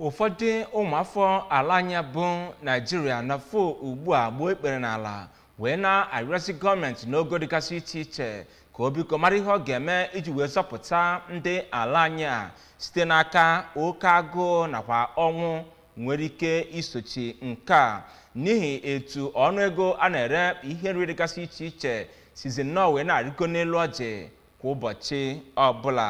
ụfọdụ ụmụafọ ala anya bụ Nigeria na fo ugbu a gbuo ekpere n'ala wee na-arịọsi gọọmenti n'ogo dịgasị iche iche ka o biko mara ihe ọ ga-eme iji wee zọpụta ndị ala anyị a site n'aka oke agụụ nakwa ọnwụ nwere ike isochi nke a n'ihi etu ọnụego a na-ere ihe nri dịgasị iche iche sizi nnọọ wee na-arịgo n'elu ọjị kwa ụbọchị ọbụla.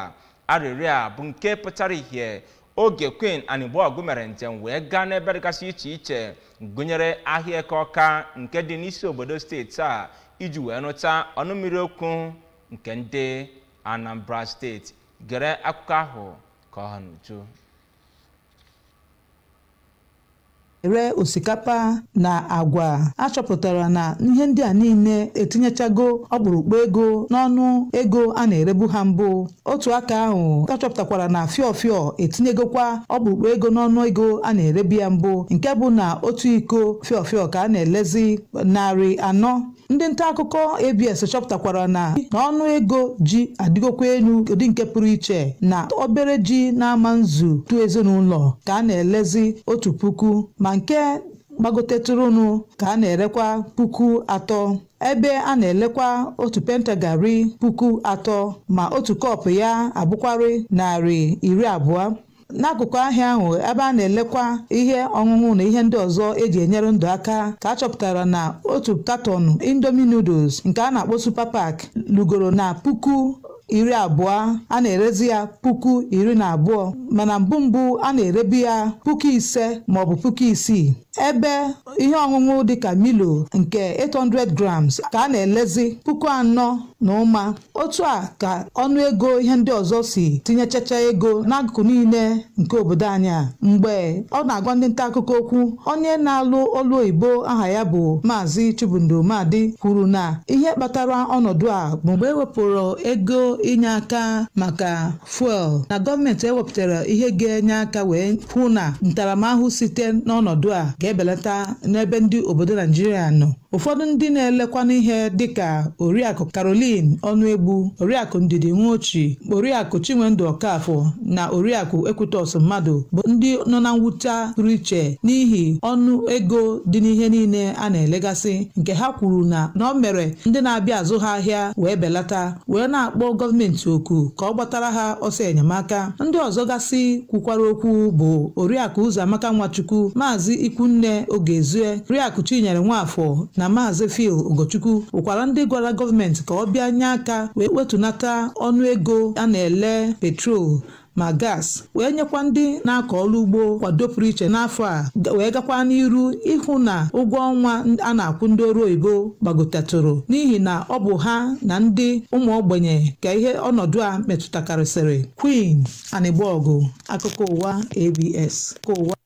Arịrịọ a bụ nke pụtara ihe oge Queen Anịgbọgụ mere njem wee gaa n'ebe dịgasị iche iche gụnyere ahịa Eke Ọka nke dị n'isi obodo steeti a iji wee nụta ọnụ mmiri okwu nke ndị Anambra steeti. Gere akụkọ ahụ ka ọ ha n'uju. Ere osikapa na agwa achọpụtara na ihe ndị a niile etinyechago ọkpụrụkpụ ego n'ọnụ ego a na-erebu ha mbụ. Otu aka ahụ achọpụtakwara na fịọfịọ etinyegokwa ọkpụrụkpụ ego n'ọnụ ego a na-erebu ya mbụ, nke bụ na otu iko fịọfịọ ka a na-elezi 400. Ndị nta akụkọ ABS chọpụtakwara na ọnụ ego ji adịgokwa elu ụdị nke pụrụ iche, na obere ji na-ama nzu tu ezinụlọ ka a na-elezi 1,000, ma nke gbagotetụrụnụ ka a na-erekwa 3,000, ebe a na-elekwa otu pentagari 3,000, ma otu kọpụ ya abụkwarị 200. N'akụkụ ahịa ahụ ebe a na-elekwa ihe ọṅụṅụ na ihe ndị ọzọ eji enyere ndụ aka ka a chọpụtara na otu katọn Indomie noodles nke a na-akpọ Super Pack lugoro na 20,000, a na-erezi ya 12,000, mana mbụ a na-erebu ya 5,000 maọbụ 6,000, ebe ihe ọṅụṅụ dịka Milo nke 800 grams ka a na-elezi 4,000. Otu a ka ọnụego ihe ndị ọzọ si tinyechacha ego n'akụkụ niile nke obodo anyị a. Mgbe ọ na-agwa ndị nta akụkọ okwu, onye na-alụ olu oyibo aha ya bụ Maazị Chibundo Madi kwuru na ihe kpatara ọnọdụ a bụ mgbe ewepụrụ ego inye aka maka fuel, na gọọmenti ewepụtara ihe ga-enye aka wee hụ na ntaramahụhụ site n'ọnọdụ a ga-ebelata n'ebe ndị obodo Naijiria nọ. Ụfọdụ ndị na-elekwa n'ihe dịka Oriakụ Caroline Ọnụegbu, Oriakụ Ndidi Nwochi, Oriakụ Chinwendu Ọkafọ na Oriakụ Ekwutọs Mmadụ bụ ndị nọ na mwute pụrụ iche n'ihi ọnụ ego dị n'ihe niile a na-elegasị, nke ha kwuru na ọ mere ndị na-abịa azụ ha ahịa wee belata, wee na-akpọ gọọmenti oku ka ọ gbatara ha ọsọ enyemaka. Ndị ọzọ gasị kwukwara okwu bụ Oriakụ Ụzọamaka Nwachukwu, Maazị Ikwunne Ogezue, Oriakụ Chinyere Nwafọ na Maazị Phil Ugochukwu bụkwara ndị gwara gọọmenti ka ọ bịa nye aka wee wetunata ọnụ ego a na-ele petrol ma gas, wee nyekwa ndị na-akọ ọrụ ugbo kwado pụrụ iche n'afọ a, wee gakwa n'iru ịhụ na ụgwọ ọnwa a na-akwụ ndị ọrụ oyibo gbagotatụrụ, n'ihi na ọ bụ ha na ndị ụmụ ogbenye ka ihe ọnọdụ a metụtakarịsịrị. Queen Anịgbọgụ, akụkọ ụwa ABS.